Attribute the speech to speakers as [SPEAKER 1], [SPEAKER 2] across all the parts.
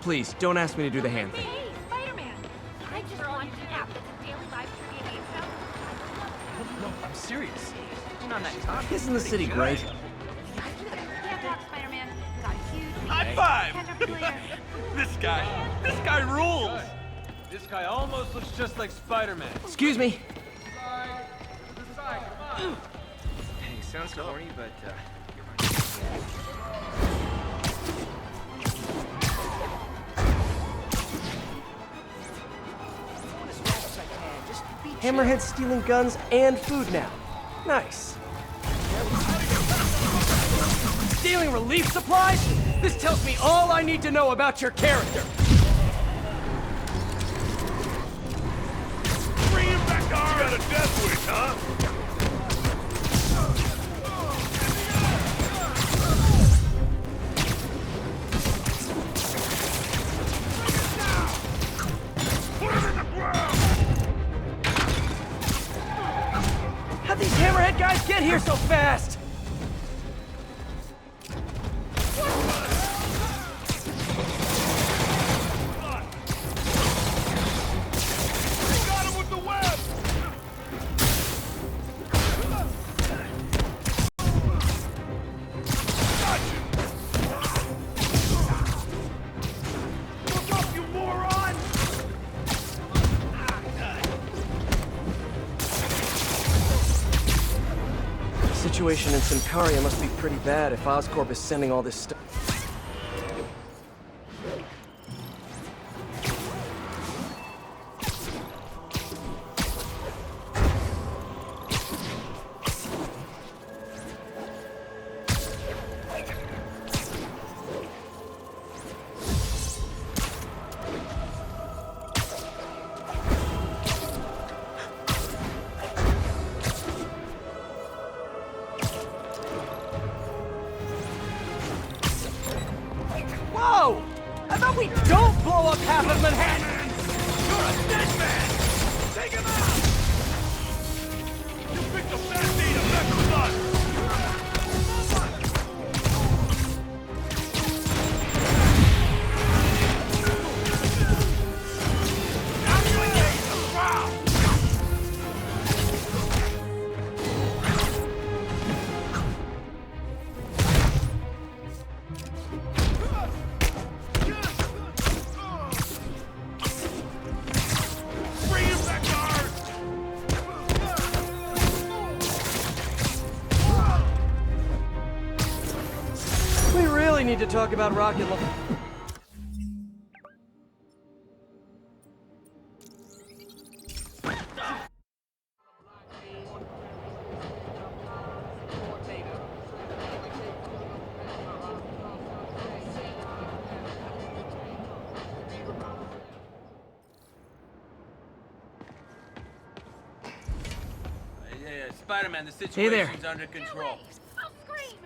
[SPEAKER 1] Please, don't ask me to do the hand thing.
[SPEAKER 2] Hey, Spider-Man! I just launched an app that's a daily live trivia game show.
[SPEAKER 3] No, I'm serious. You're on that top.
[SPEAKER 1] Isn't the city great?
[SPEAKER 2] Can't talk, Spider-Man. Got a huge
[SPEAKER 4] High five!
[SPEAKER 2] catch up to later.
[SPEAKER 4] This guy rules!
[SPEAKER 3] This guy almost looks just like Spider-Man.
[SPEAKER 1] Excuse me.
[SPEAKER 3] Hey, sounds corny, but
[SPEAKER 1] Hammerhead's stealing guns and food now. Nice. Stealing relief supplies? This tells me all I need to know about your character.
[SPEAKER 4] Bring him back on! You got a death wish, huh? Put him in the ground!
[SPEAKER 1] How'd these Hammerhead guys get here so fast?
[SPEAKER 4] Got him with the web! Look up, you moron!
[SPEAKER 1] The situation in Syncaria must be pretty bad if Oscorp is sending all this stuff. Whoa! I thought we don't blow up half of Manhattan!
[SPEAKER 4] You're a dead man! Take him out! You picked a bad day to mess with us! Now you engage the crowd! Bring him back, guard!
[SPEAKER 1] We really need to talk about Rocket Launch.
[SPEAKER 3] yeah, Spider-Man, the
[SPEAKER 1] Hey there.
[SPEAKER 3] situation's under control.
[SPEAKER 2] I'll scream!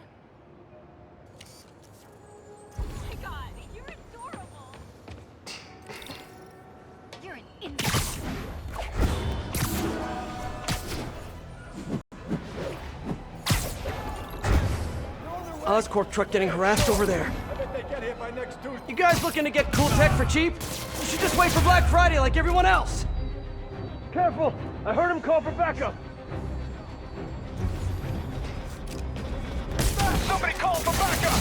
[SPEAKER 2] Oh my god, you're adorable! You're an idiot.
[SPEAKER 1] Oscorp truck getting harassed over there. You guys looking to get cool tech for cheap? You should just wait for Black Friday like everyone else. Careful! I heard him call for backup.
[SPEAKER 4] Somebody call for backup!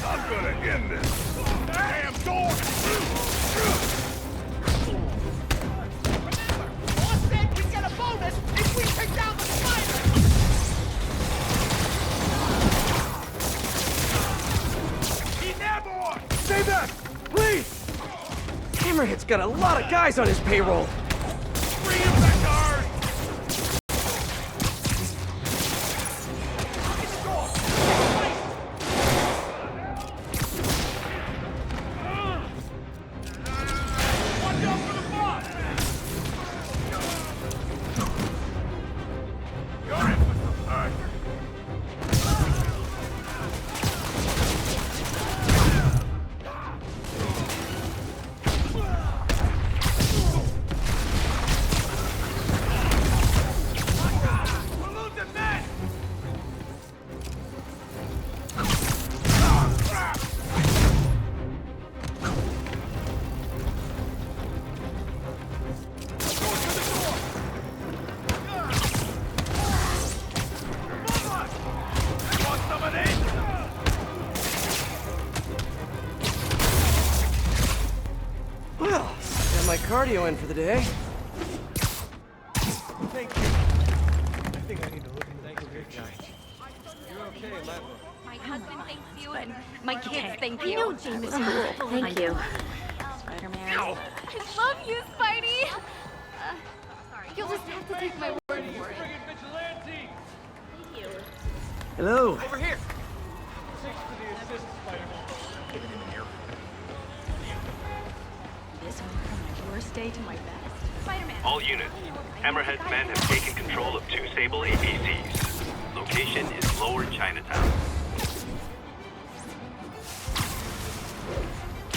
[SPEAKER 4] I'm gonna end this. Damn door!
[SPEAKER 5] Boss said we get a bonus if we take down the spider!
[SPEAKER 4] He's airborne!
[SPEAKER 1] Stay back! Please! Hammerhead's got a lot of guys on his payroll.
[SPEAKER 4] Bring him back, guard! Watch out for the boss! You're in with the third.
[SPEAKER 1] cardio in for the day.
[SPEAKER 4] Thank you. I think I need to look into the career change.
[SPEAKER 3] You're okay, Level.
[SPEAKER 2] My husband thanks you, and my kids thank
[SPEAKER 6] I
[SPEAKER 2] you.
[SPEAKER 6] know Jameson. Thank you. Spider-Man.
[SPEAKER 2] I love you, Spidey! You'll just have to take my word for it.
[SPEAKER 3] Friggin' vigilante!
[SPEAKER 1] Hello.
[SPEAKER 3] Over here!
[SPEAKER 4] Thanks for the assist, Spider-Man. Get in here.
[SPEAKER 6] This went from my worst day to my best.
[SPEAKER 2] Spider-Man.
[SPEAKER 7] All units, Hammerhead's men have taken control of 2 Sable APCs. Location is Lower Chinatown.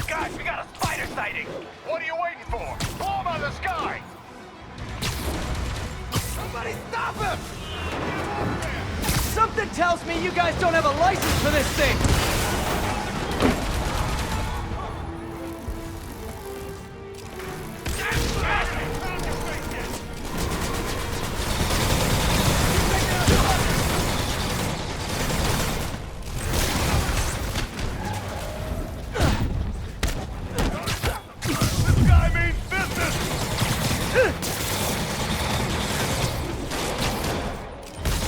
[SPEAKER 4] Guys, we got a spider sighting! What are you waiting for? Blow him out of the sky! Somebody stop him!
[SPEAKER 1] Something tells me you guys don't have a license for this thing!
[SPEAKER 4] This guy means business!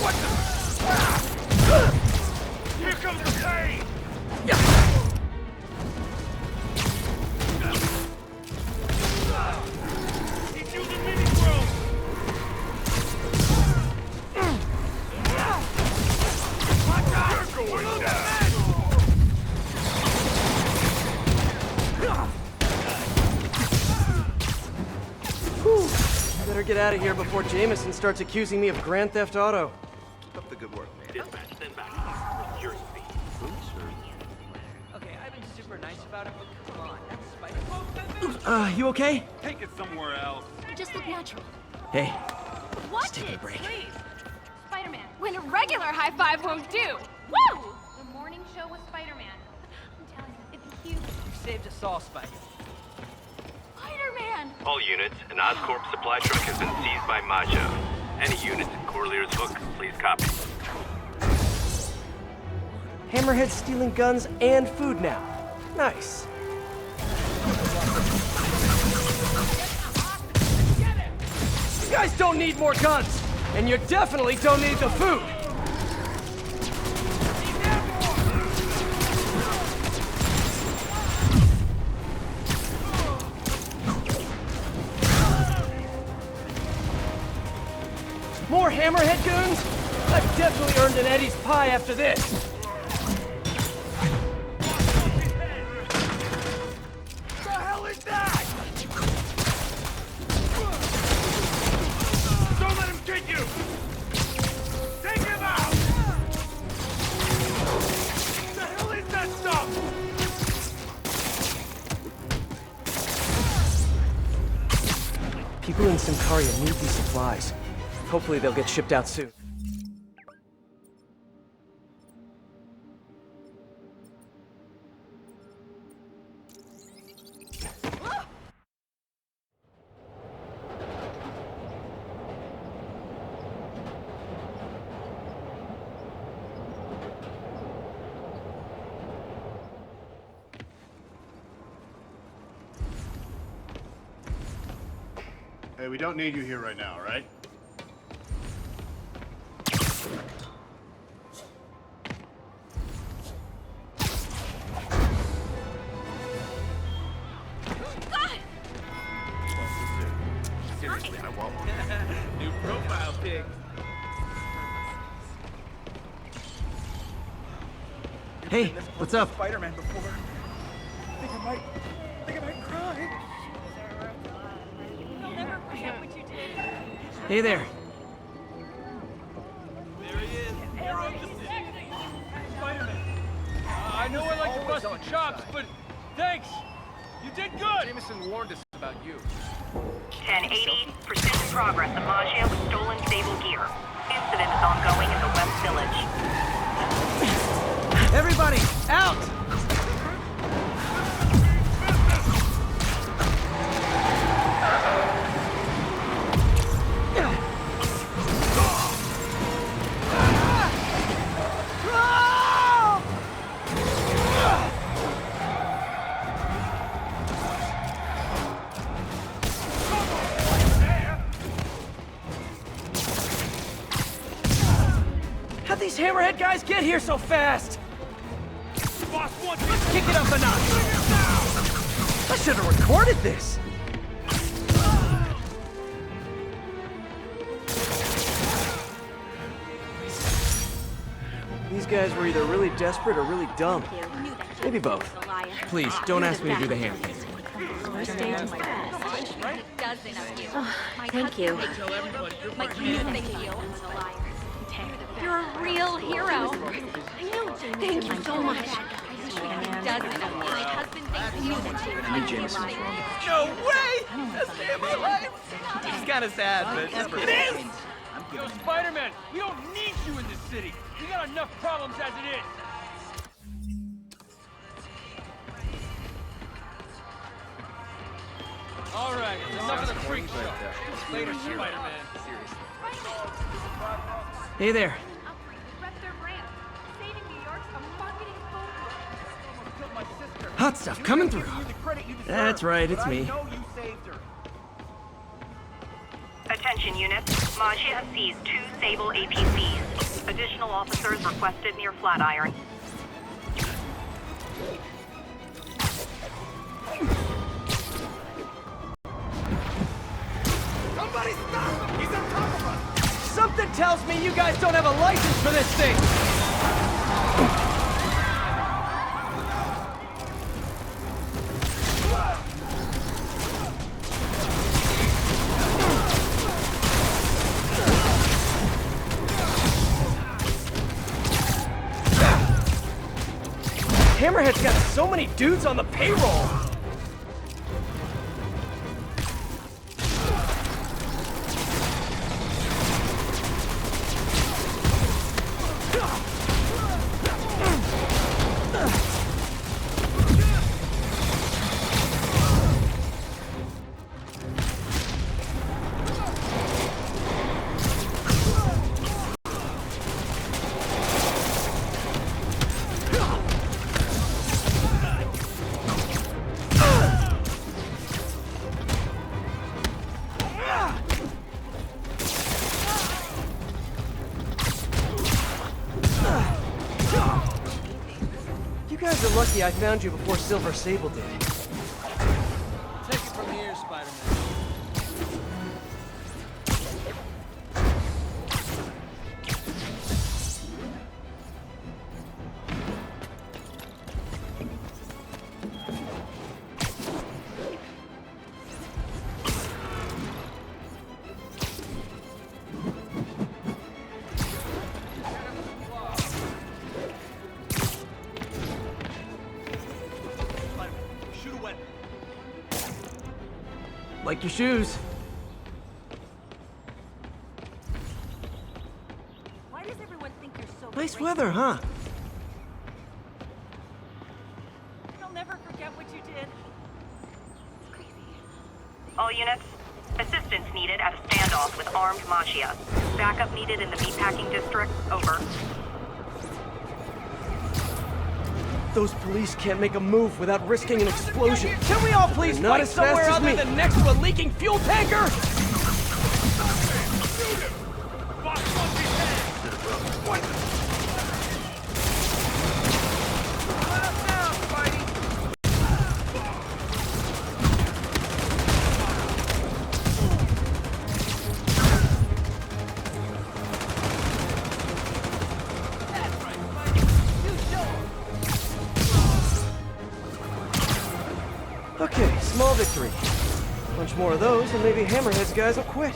[SPEAKER 4] What the? Ah! Here comes the pain! He's using mini drones! You're going down!
[SPEAKER 1] Better get out of here before Jameson starts accusing me of Grand Theft Auto.
[SPEAKER 4] Keep up the good work, man.
[SPEAKER 7] Dispatch, send back east. Your speed.
[SPEAKER 3] Okay, I've been super nice about it, but come on, that's Spider-Man.
[SPEAKER 1] You okay?
[SPEAKER 4] Take it somewhere else.
[SPEAKER 6] Just look natural.
[SPEAKER 1] Hey,
[SPEAKER 2] Watch
[SPEAKER 1] take a
[SPEAKER 2] it,
[SPEAKER 1] break.
[SPEAKER 2] please. Spider-Man, when a regular high five won't do. Woo! The morning show with Spider-Man. I'm telling you, it's huge.
[SPEAKER 3] You saved us all, Spidey.
[SPEAKER 2] Spider-Man!
[SPEAKER 7] All units, an Oscorp supply truck has been seized by Maja. Any units in Corlear's Hook, please copy.
[SPEAKER 1] Hammerhead's stealing guns and food now. Nice. You guys don't need more guns, and you definitely don't need the food. More Hammerhead goons? I've definitely earned an Eddie's pie after this.
[SPEAKER 4] The hell is that? Don't let him get you! Take him out! The hell is that stuff?
[SPEAKER 1] People in Sicaria need these supplies. Hopefully they'll get shipped out soon.
[SPEAKER 8] Hey, we don't need you here right now, right?
[SPEAKER 4] Seriously, I won't.
[SPEAKER 3] New profile pic.
[SPEAKER 1] Hey, what's up?
[SPEAKER 4] Spider-Man before. I think I might cry.
[SPEAKER 2] I'll never forget what you did.
[SPEAKER 1] Hey there.
[SPEAKER 3] There he is. Hero of the city. Spider-Man. I know I like to bust your chops, but thanks. You did good. Jameson warned us about you.
[SPEAKER 9] 1080, precision progress of Magia with stolen Sable gear. Incident is ongoing in the West Village.
[SPEAKER 1] Everybody, out! How'd these hammerhead guys get here so fast?
[SPEAKER 3] Boss wants
[SPEAKER 1] Let's kick it up a notch. I should have recorded this. These guys were either really desperate or really dumb. Maybe both. Please, don't ask me to do the hand thing.
[SPEAKER 6] Your stage to my best.
[SPEAKER 2] Dozen of you.
[SPEAKER 6] Thank you.
[SPEAKER 2] You're a real hero. Thank you so much. Dozen of you. My husband thinks you that
[SPEAKER 1] Jameson's wrong.
[SPEAKER 3] No way! Best day of my life!
[SPEAKER 1] It's kind of sad, but
[SPEAKER 3] It is! Yo, Spider-Man, we don't need you in this city. We got enough problems as it is. All right, enough of the freak show. Later, Spider-Man.
[SPEAKER 1] Hey there.
[SPEAKER 2] Rep their brand. Saving New York's a marketing foolproof.
[SPEAKER 1] Hot stuff coming through. That's right, it's me.
[SPEAKER 9] Attention units. Maggia has seized 2 Sable APCs. Additional officers requested near Flatiron.
[SPEAKER 5] Somebody stop him! He's on top of us!
[SPEAKER 1] Something tells me you guys don't have a license for this thing. Hammerhead's got so many dudes on the payroll. You guys are lucky I found you before Silver Sable did.
[SPEAKER 3] Take it from here, Spider-Man. Shoot a weapon.
[SPEAKER 1] Like your shoes.
[SPEAKER 6] Why does everyone think you're so
[SPEAKER 1] Nice
[SPEAKER 6] crazy?
[SPEAKER 1] weather, huh?
[SPEAKER 6] You'll never forget what you did.
[SPEAKER 9] All units. Assistance needed at a standoff with armed Maggia. Backup needed in the meatpacking district. Over.
[SPEAKER 1] Those police can't make a move without risking an explosion. Can we all please Not fight as somewhere fast as other me. than next to a leaking fuel tanker?
[SPEAKER 3] Boss wants his head.
[SPEAKER 1] Okay, small victory. Bunch more of those, and maybe Hammerhead's guys will quit.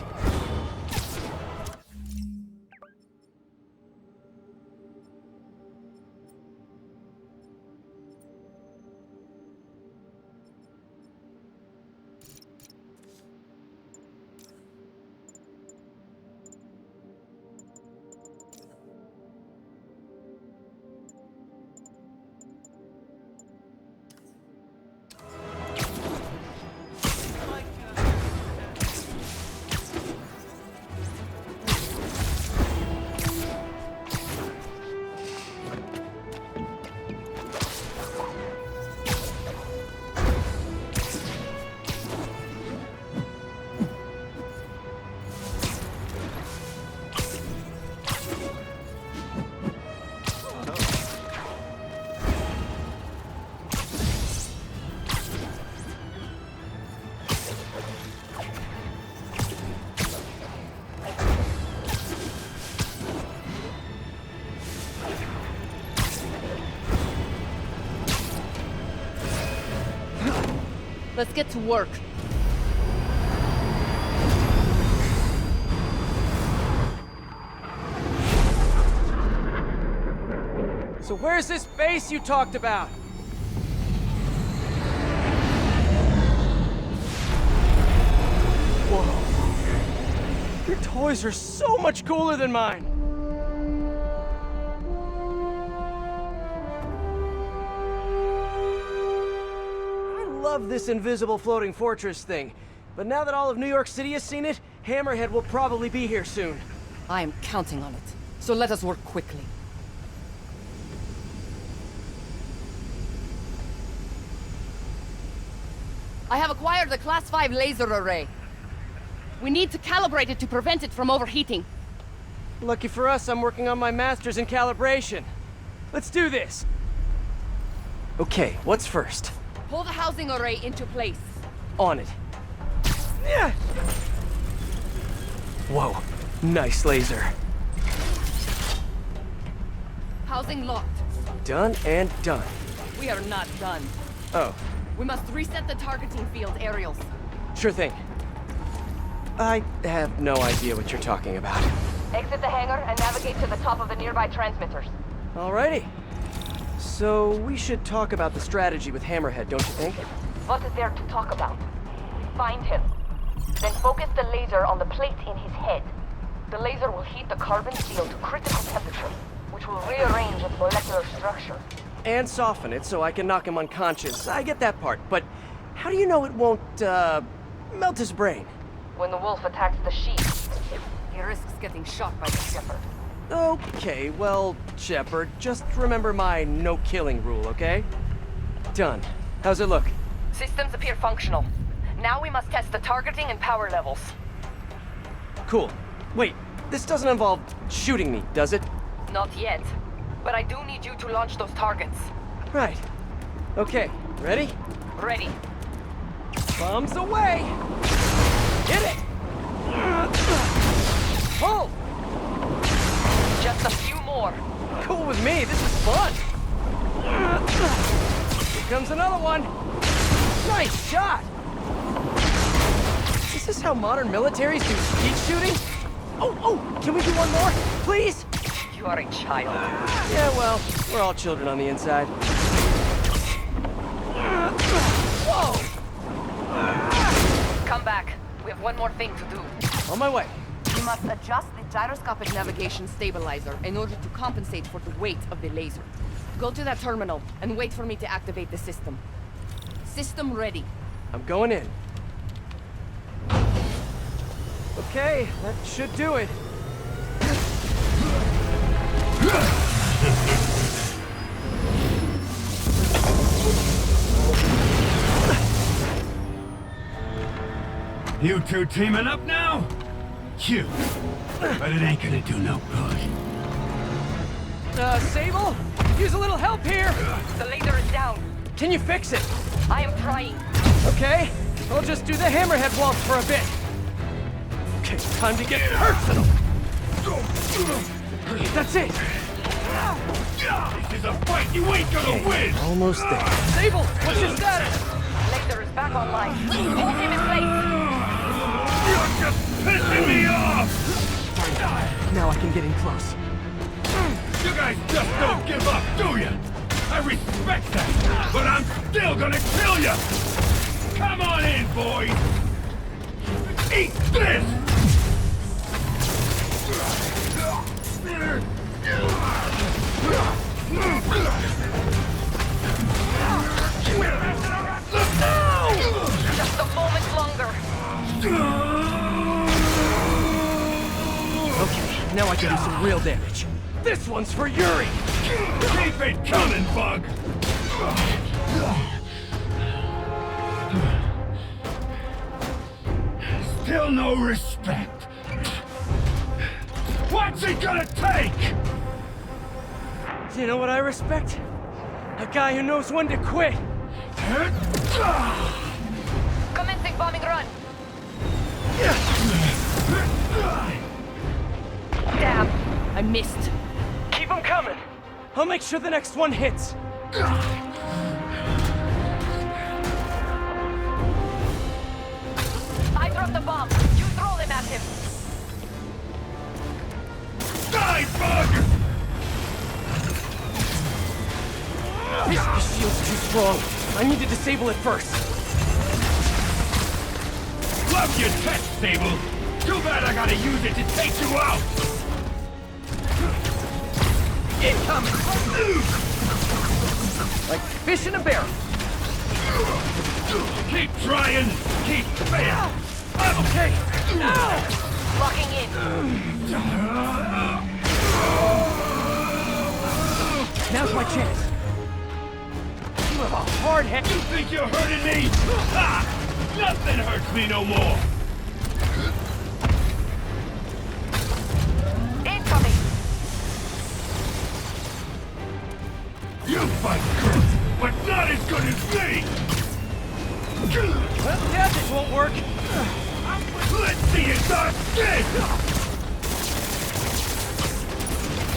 [SPEAKER 10] Let's get to work.
[SPEAKER 1] So where's this base you talked about? Whoa. Your toys are so much cooler than mine. I love this invisible floating fortress thing, but now that all of New York City has seen it, Hammerhead will probably be here soon.
[SPEAKER 10] I am counting on it. So let us work quickly. I have acquired a Class 5 laser array. We need to calibrate it to prevent it from overheating.
[SPEAKER 1] Lucky for us, I'm working on my master's in calibration. Let's do this. Okay, what's first?
[SPEAKER 10] Pull the housing array into place.
[SPEAKER 1] On it. Yeah. Whoa, nice laser.
[SPEAKER 10] Housing locked.
[SPEAKER 1] Done and done.
[SPEAKER 10] We are not done.
[SPEAKER 1] Oh.
[SPEAKER 10] We must reset the targeting field aerials.
[SPEAKER 1] Sure thing. I have no idea what you're talking about.
[SPEAKER 10] Exit the hangar and navigate to the top of the nearby transmitters.
[SPEAKER 1] Alrighty. So we should talk about the strategy with Hammerhead, don't you think?
[SPEAKER 10] What is there to talk about? Find him. Then focus the laser on the plate in his head. The laser will heat the carbon steel to critical temperature, which will rearrange its molecular structure.
[SPEAKER 1] And soften it so I can knock him unconscious. I get that part, but how do you know it won't, melt his brain?
[SPEAKER 10] When the wolf attacks the sheep, he risks getting shot by the shepherd.
[SPEAKER 1] Okay, well, Shepard, just remember my no-killing rule, okay? Done. How's it look?
[SPEAKER 10] Systems appear functional. Now we must test the targeting and power levels.
[SPEAKER 1] Cool. Wait, this doesn't involve shooting me, does it?
[SPEAKER 10] Not yet. But I do need you to launch those targets.
[SPEAKER 1] Right. Okay, ready?
[SPEAKER 10] Ready.
[SPEAKER 1] Bombs away! Hit it! Pull!
[SPEAKER 10] Just a few more.
[SPEAKER 1] Cool with me, this is fun! Here comes another one! Nice shot! Is this how modern militaries do skeet shooting? Oh, can we do one more, please?
[SPEAKER 10] You are a child.
[SPEAKER 1] Yeah, well, we're all children on the inside. Whoa!
[SPEAKER 10] Come back. We have one more thing to do.
[SPEAKER 1] On my way.
[SPEAKER 10] You must adjust the gyroscopic navigation stabilizer in order to compensate for the weight of the laser. Go to that terminal and wait for me to activate the system. System ready.
[SPEAKER 1] I'm going in. Okay, that should do it.
[SPEAKER 4] You two teaming up now? Cute. But it ain't gonna do no good.
[SPEAKER 1] Sable? Use a little help here!
[SPEAKER 10] The laser is down.
[SPEAKER 1] Can you fix it?
[SPEAKER 10] I am trying.
[SPEAKER 1] Okay, I'll just do the hammerhead waltz for a bit. Okay, time to get personal! That's it!
[SPEAKER 4] This is a fight you ain't gonna win!
[SPEAKER 1] Almost there. Sable, what's your status?
[SPEAKER 10] Laser is back online. Hold him in place.
[SPEAKER 4] You're just pissing me off!
[SPEAKER 1] Now I can get in close.
[SPEAKER 4] You guys just don't give up, do you? I respect that, but I'm still gonna kill you! Come on in, boys! Eat this!
[SPEAKER 10] Just a moment longer.
[SPEAKER 1] Okay, now I can do some real damage. This one's for Yuri!
[SPEAKER 4] Keep it coming, Bug! Still no respect. What's it gonna take?
[SPEAKER 1] You know what I respect? A guy who knows when to quit.
[SPEAKER 10] Commencing bombing run. Damn, I missed.
[SPEAKER 1] Keep them coming. I'll make sure the next one hits.
[SPEAKER 4] die, bug!
[SPEAKER 1] His shield's too strong. I need to disable it first.
[SPEAKER 4] Love your tech, Sable! Too bad I gotta use it to take you out!
[SPEAKER 1] Incoming! Like fish in a barrel.
[SPEAKER 4] Keep trying, keep failing!
[SPEAKER 1] Okay, now!
[SPEAKER 10] Locking in.
[SPEAKER 1] Now's my chance. You have a hard head.
[SPEAKER 4] You think you're hurting me? Ha! Nothing hurts me no more!
[SPEAKER 10] Incoming.
[SPEAKER 4] You fight good, but not as good as me!
[SPEAKER 1] Well, yeah, this won't work.
[SPEAKER 4] Let's see you start this!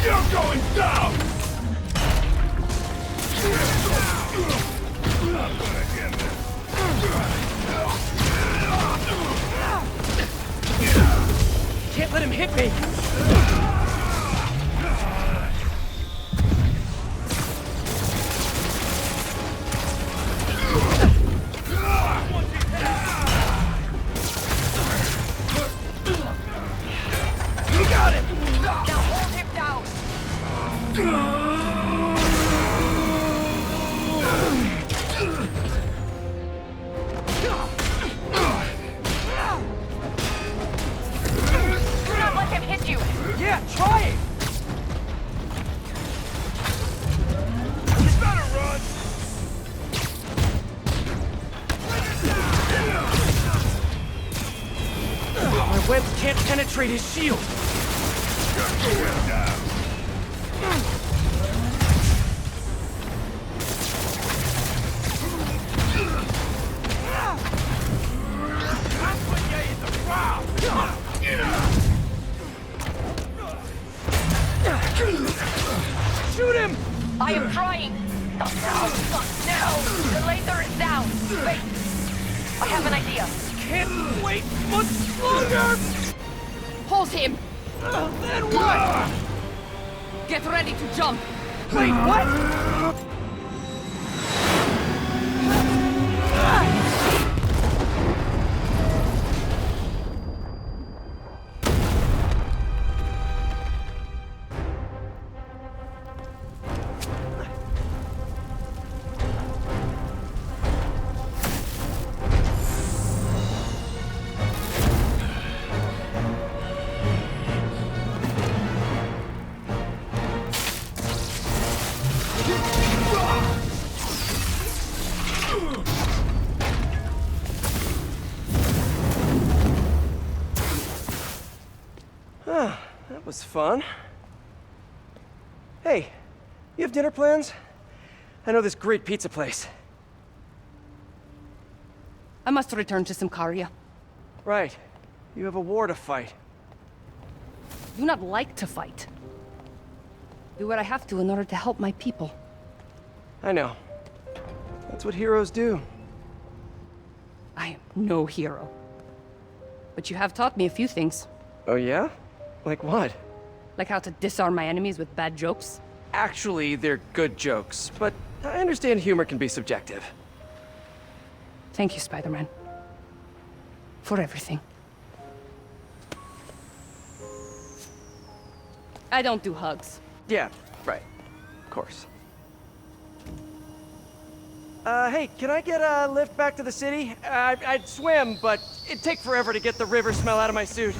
[SPEAKER 4] You're going down!
[SPEAKER 1] Can't let him hit me. You got him.
[SPEAKER 10] Now hold him down. Do not let him hit you.
[SPEAKER 1] Yeah, try it.
[SPEAKER 4] You better run!
[SPEAKER 1] My webs can't penetrate his shield.
[SPEAKER 4] You're going down!
[SPEAKER 1] Shoot him!
[SPEAKER 10] I am trying. Not now. Not now. The laser is down. Wait. I have an idea.
[SPEAKER 1] Can't wait much longer!
[SPEAKER 10] Hold him.
[SPEAKER 1] Then what?
[SPEAKER 10] Get ready to jump.
[SPEAKER 1] Wait, what? That was fun. Hey, you have dinner plans? I know this great pizza place.
[SPEAKER 6] I must return to Simkaria.
[SPEAKER 1] Right. You have a war to fight.
[SPEAKER 6] I do not like to fight. Do what I have to in order to help my people.
[SPEAKER 1] I know. That's what heroes do.
[SPEAKER 6] I am no hero. But you have taught me a few things.
[SPEAKER 1] Oh yeah? Like what?
[SPEAKER 6] Like how to disarm my enemies with bad jokes.
[SPEAKER 1] Actually, they're good jokes, but I understand humor can be subjective.
[SPEAKER 6] Thank you, Spider-Man. For everything. I don't do hugs.
[SPEAKER 1] Yeah, right. Of course. Hey, can I get a lift back to the city? I'd swim, but it'd take forever to get the river smell out of my suit.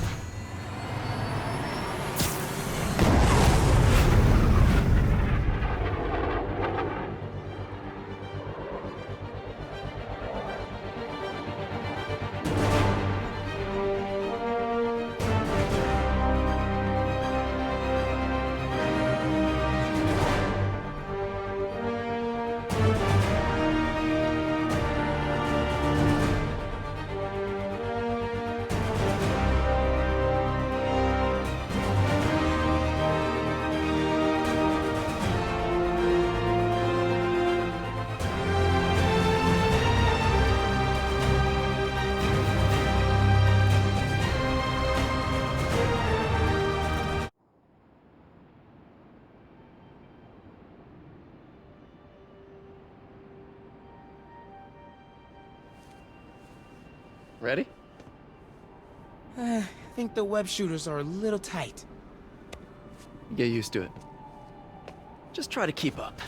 [SPEAKER 1] Ready?
[SPEAKER 5] I think the web shooters are a little tight.
[SPEAKER 1] Get used to it. Just try to keep up.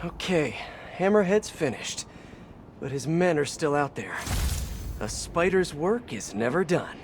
[SPEAKER 1] Okay, Hammerhead's finished, but his men are still out there. A spider's work is never done.